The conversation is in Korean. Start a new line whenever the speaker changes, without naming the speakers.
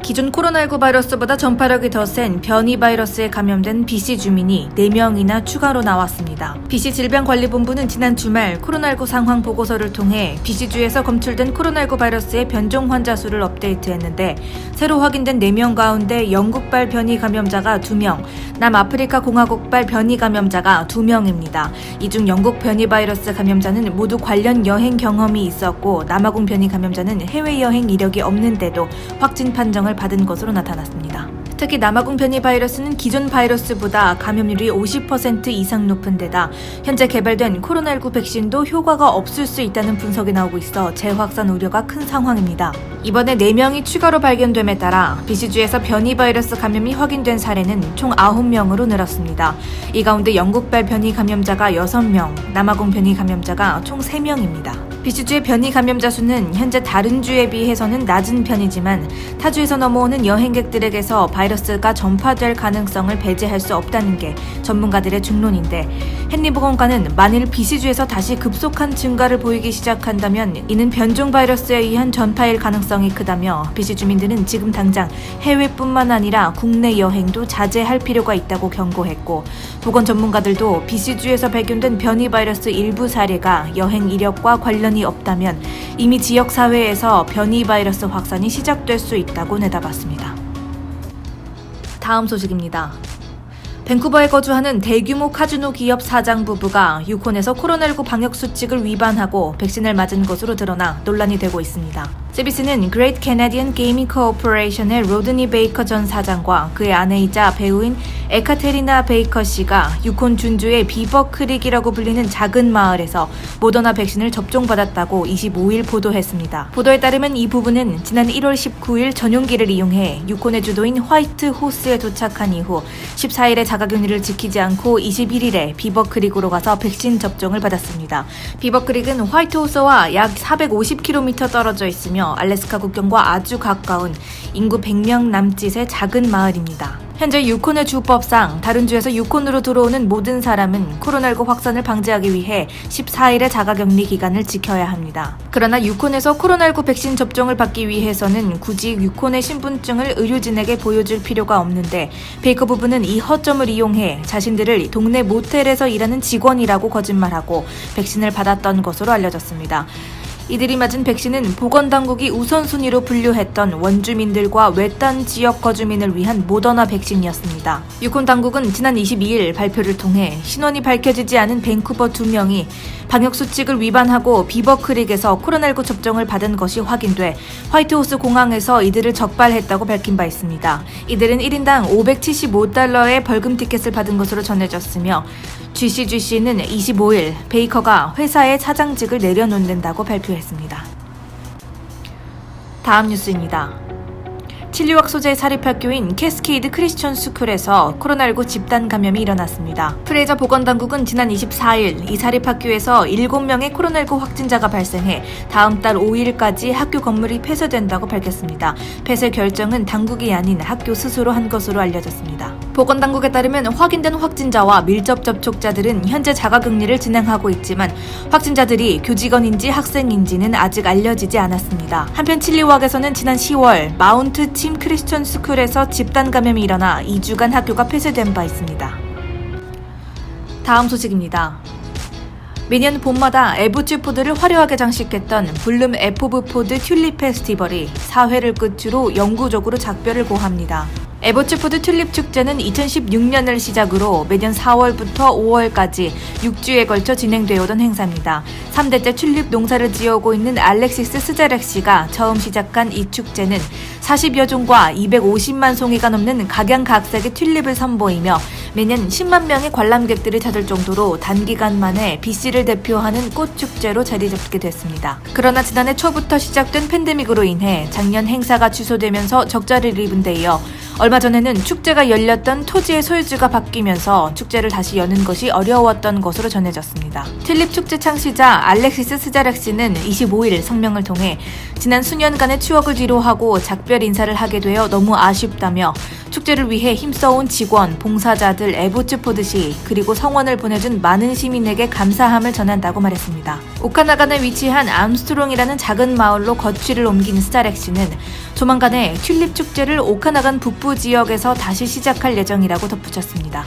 기존 코로나19 바이러스보다 전파력이 더 센 변이 바이러스에 감염된 BC 주민이 4명이나 추가로 나왔습니다. BC 질병관리본부는 지난 주말 코로나19 상황 보고서를 통해 BC주에서 검출된 코로나19 바이러스의 변종 환자 수를 업데이트했는데 새로 확인된 4명 가운데 영국발 변이 감염자가 2명, 남아프리카 공화국발 변이 감염자가 2명입니다. 이 중 영국 변이 바이러스 감염자는 모두 관련 여행 경험이 있었고 남아공 변이 감염자는 해외여행 이력이 없는데도 확진 판정을 받은 것으로 나타났습니다. 특히 남아공 변이 바이러스는 기존 바이러스보다 감염률이 50% 이상 높은 데다 현재 개발된 코로나19 백신도 효과가 없을 수 있다는 분석이 나오고 있어 재확산 우려가 큰 상황입니다. 이번에 4명이 추가로 발견됨에 따라 BC주에서 변이 바이러스 감염이 확인된 사례는 총 9명으로 늘었습니다. 이 가운데 영국발 변이 감염자가 6명, 남아공 변이 감염자가 총 3명입니다. BC주의 변이 감염자 수는 현재 다른 주에 비해서는 낮은 편이지만 타주에서 넘어오는 여행객들에게서 바이러스가 전파될 가능성을 배제할 수 없다는 게 전문가들의 중론인데 헨리보건과는 만일 BC주에서 다시 급속한 증가를 보이기 시작한다면 이는 변종 바이러스에 의한 전파일 가능성이 크다며 BC 주민들은 지금 당장 해외뿐만 아니라 국내 여행도 자제할 필요가 있다고 경고했고 보건 전문가들도 BC주에서 발견된 변이 바이러스 일부 사례가 여행 이력과 관련이 없다면 이미 지역사회에서 변이 바이러스 확산이 시작될 수 있다고 내다봤습니다. 다음 소식입니다. 밴쿠버에 거주하는 대규모 카지노 기업 사장 부부가 유콘에서 코로나19 방역 수칙을 위반하고 백신을 맞은 것으로 드러나 논란이 되고 있습니다. CBC는 Great Canadian Gaming Corporation의 로드니 베이커 전 사장과 그의 아내이자 배우인 에카테리나 베이커 씨가 유콘 준주의 비버 크릭이라고 불리는 작은 마을에서 모더나 백신을 접종받았다고 25일 보도했습니다. 보도에 따르면 이 부부는 지난 1월 19일 전용기를 이용해 유콘의 주도인 화이트 호스에 도착한 이후 14일에 자가격리를 지키지 않고 21일에 비버 크릭으로 가서 백신 접종을 받았습니다. 비버 크릭은 화이트 호스와 약 450km 떨어져 있으며 알래스카 국경과 아주 가까운 인구 100명 남짓의 작은 마을입니다. 현재 유콘의 주법상 다른 주에서 유콘으로 들어오는 모든 사람은 코로나19 확산을 방지하기 위해 14일의 자가격리 기간을 지켜야 합니다. 그러나 유콘에서 코로나19 백신 접종을 받기 위해서는 굳이 유콘의 신분증을 의료진에게 보여줄 필요가 없는데 베이커 부부는 이 허점을 이용해 자신들을 동네 모텔에서 일하는 직원이라고 거짓말하고 백신을 받았던 것으로 알려졌습니다. 이들이 맞은 백신은 보건당국이 우선순위로 분류했던 원주민들과 외딴 지역 거주민을 위한 모더나 백신이었습니다. 유콘 당국은 지난 22일 발표를 통해 신원이 밝혀지지 않은 밴쿠버 2명이 방역수칙을 위반하고 비버크릭에서 코로나19 접종을 받은 것이 확인돼 화이트호스 공항에서 이들을 적발했다고 밝힌 바 있습니다. 이들은 1인당 $575의 벌금 티켓을 받은 것으로 전해졌으며 GCGC는 25일 베이커가 회사의 차장직을 내려놓는다고 발표했습니다. 다음 뉴스입니다. 진료학 소재 사립학교인 캐스케이드 크리스천 스쿨에서 코로나19 집단 감염이 일어났습니다. 프레이저 보건당국은 지난 24일 이 사립학교에서 7명의 코로나19 확진자가 발생해 다음 달 5일까지 학교 건물이 폐쇄된다고 밝혔습니다. 폐쇄 결정은 당국이 아닌 학교 스스로 한 것으로 알려졌습니다. 보건당국에 따르면 확인된 확진자와 밀접 접촉자들은 현재 자가격리를 진행하고 있지만 확진자들이 교직원인지 학생인지는 아직 알려지지 않았습니다. 한편 칠리왁에서는 지난 10월 마운트 침 크리스천 스쿨에서 집단 감염이 일어나 2주간 학교가 폐쇄된 바 있습니다. 다음 소식입니다. 매년 봄마다 에보츠 포드를 화려하게 장식했던 블룸 에포브 포드 튤립 페스티벌이 4회를 끝으로 영구적으로 작별을 고합니다. 에보츠푸드 튤립 축제는 2016년을 시작으로 매년 4월부터 5월까지 6주에 걸쳐 진행되어 오던 행사입니다. 3대째 튤립 농사를 지어오고 있는 알렉시스 스자렉 씨가 처음 시작한 이 축제는 40여 종과 250만 송이가 넘는 각양각색의 튤립을 선보이며 매년 10만 명의 관람객들을 찾을 정도로 단기간 만에 BC를 대표하는 꽃축제로 자리 잡게 됐습니다. 그러나 지난해 초부터 시작된 팬데믹으로 인해 작년 행사가 취소되면서 적자를 입은 데 이어 얼마 전에는 축제가 열렸던 토지의 소유주가 바뀌면서 축제를 다시 여는 것이 어려웠던 것으로 전해졌습니다. 튤립 축제 창시자 알렉시스 스자렉 씨는 25일 성명을 통해 지난 수년간의 추억을 뒤로하고 작별 인사를 하게 되어 너무 아쉽다며 축제를 위해 힘써온 직원, 봉사자들, 에보츠 포드시, 그리고 성원을 보내준 많은 시민에게 감사함을 전한다고 말했습니다. 오카나간에 위치한 암스트롱이라는 작은 마을로 거취를 옮긴 스타렉시는 조만간에 튤립 축제를 오카나간 북부 지역에서 다시 시작할 예정이라고 덧붙였습니다.